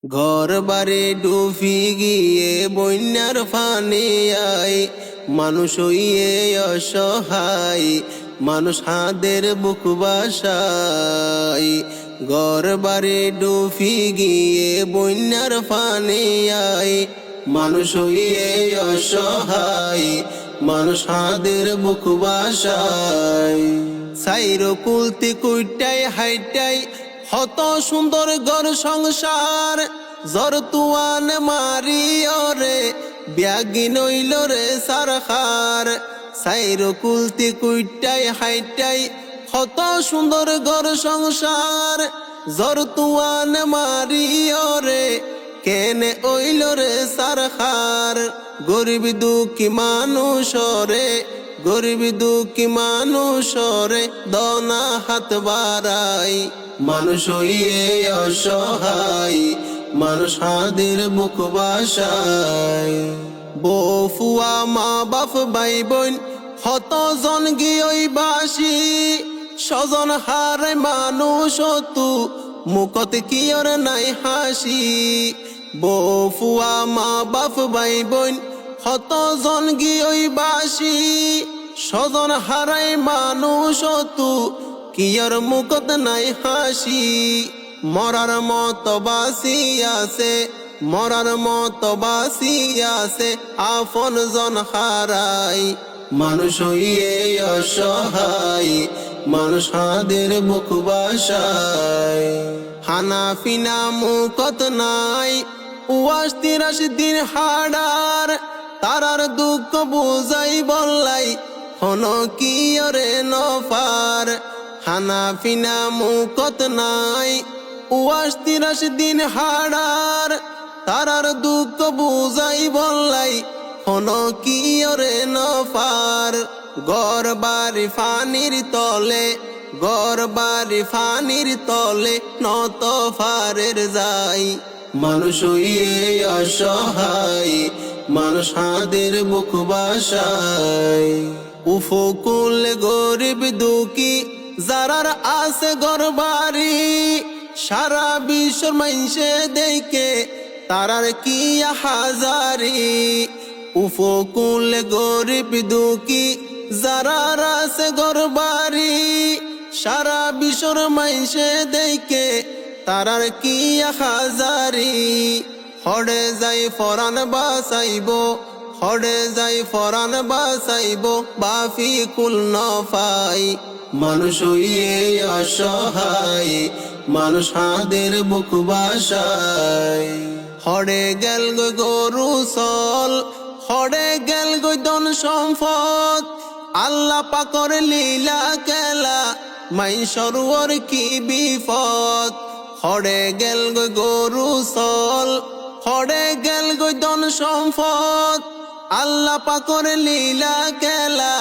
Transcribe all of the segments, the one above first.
ঘর বাড়ি ডুবি গিয়ে বন্যার পানি আয়, মানুষ হইয়ে অসহায়, মানুষ হাদের বুক বাসায়। ঘর বাড়ি ডুবি গিয়ে বন্যার পানি আয়, মানুষ হইয়ে অসহায়, মানুষ হাদের বুক বাসায়। সাইরো কুলতি কুইটাই হাইটাই হত সুন্দর ঘর সংসার, জর তুয়ান মারিও রে ব্যাগি নইল রে সারখার। সাইরো কুলতি কুইটাই হাইটাই হত সুন্দর ঘর সংসার, জর তুয়ান মারিও রে কেনে ওইল রে সারখার। গরিব দুঃখী মানুষ রে, গরিব দুঃখী মানুষ রে দনা হাত বাড়াই, মানুষ হইয়ে অসহায়, মানুষ হাদের বুক বাসায়। বউফুয়া মা বাপ ভাই বোন হত জন গিয়ে বাসি, স্বজন হারে মানুষ তু মুখত কিয়র নাই হাসি। বউফুয়া মা বাপ ভাই বোন হত জন গিয়ে বাসি, স্বজন হারাই মানুষ তু কিয়র মুখত নাই হাসি। মরার মত বাসি আছে, মরার মত বাসি আছে, আপন জন হারাই, মানুষ হইয়ে অসহায়, মানুষ হাদের বুক বাসায়। হানাফিনা মুখত নাই উয়াস 83 দিন হাডার, তারার দুঃখ বুঝাই বললাই হন কিয়রে নফার। হানাফিনা মুখত নাই উয়াস 83 দিন হাডার, তারার দুঃখ বুঝাই বললাই হন কিয়রে নফার। ঘর বাড়ি ফানির তলে, ঘর বাড়ি ফানির তলে নত ফারের যাই, মানুষ হইয়ে অসহায়, মানুষ হাদের বুক বাসায়। উফকুল গরিব দুঃখী যারার আছে ঘর বাড়ি, সারা বিশ্বর মাইনসে দেখে তারার কি হাজারি। উফকুল গরিব দুঃখী যারার আছে ঘর বাড়ি, সারা বিশ্বর মাইনসে দেখে তারার কি হাজারি। হড়ে যাই ফরান বাসাইব, হড়ে যাই ফরান বাসাইব, বাফি কুল নফাই, মানুষ হইয়ে অসহায়, মানুষ হাদের বুক বাসায়। হড়ে গেল গরু সল, হড়ে গেল ধন সম্পদ, আল্লাহ পাকর লীলা খেলা মাই সরোয়ার কি বিপদ। হড়ে গেল গরু সল, হড়ে গেল ধন সম্পদ, আল্লাহ পাকর লীলা খেলা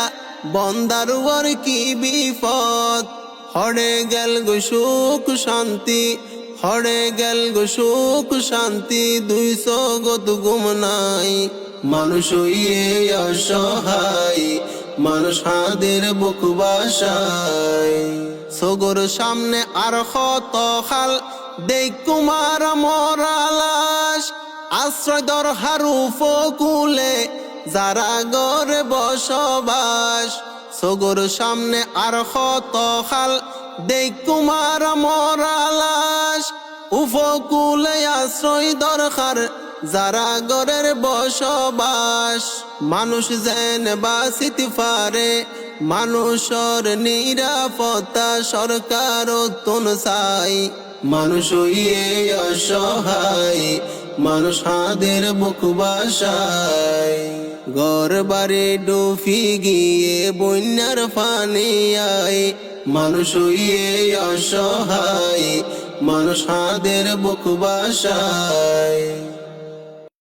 বন্দারুয়ার কি বিপদ। হড়ে গেল সুখ শান্তি, হড়ে গেল সুখ শান্তি, 200 গত গুম নাই, মানুষ হইয়ে অসহায়, মানুষ হাদের বুক বাসায়। সগর সামনে আর কত খাল দেখ কুমার মরা লাশ, আশ্রয় দর হারু ফকুলে যারা গরে বসবাস। সগর সামনে আর কত খাল দেখ কুমার মরা লাশ, উপকূলে আশ্রয় দরকার যারা গরের বসবাস। মানুষ যেন বাঁচিতে পারে, মানুষের নিরাপত্তা সরকার তুন চাই, মানুষ হইয়ে অসহায়, মানুষ হাদের বুক বাসায়। ঘর বাড়ি ডুবি গিয়ে বন্যার পানি আয়, মানুষ হইয়ে অসহায়, মানুষ হাদের বুক বাসায়।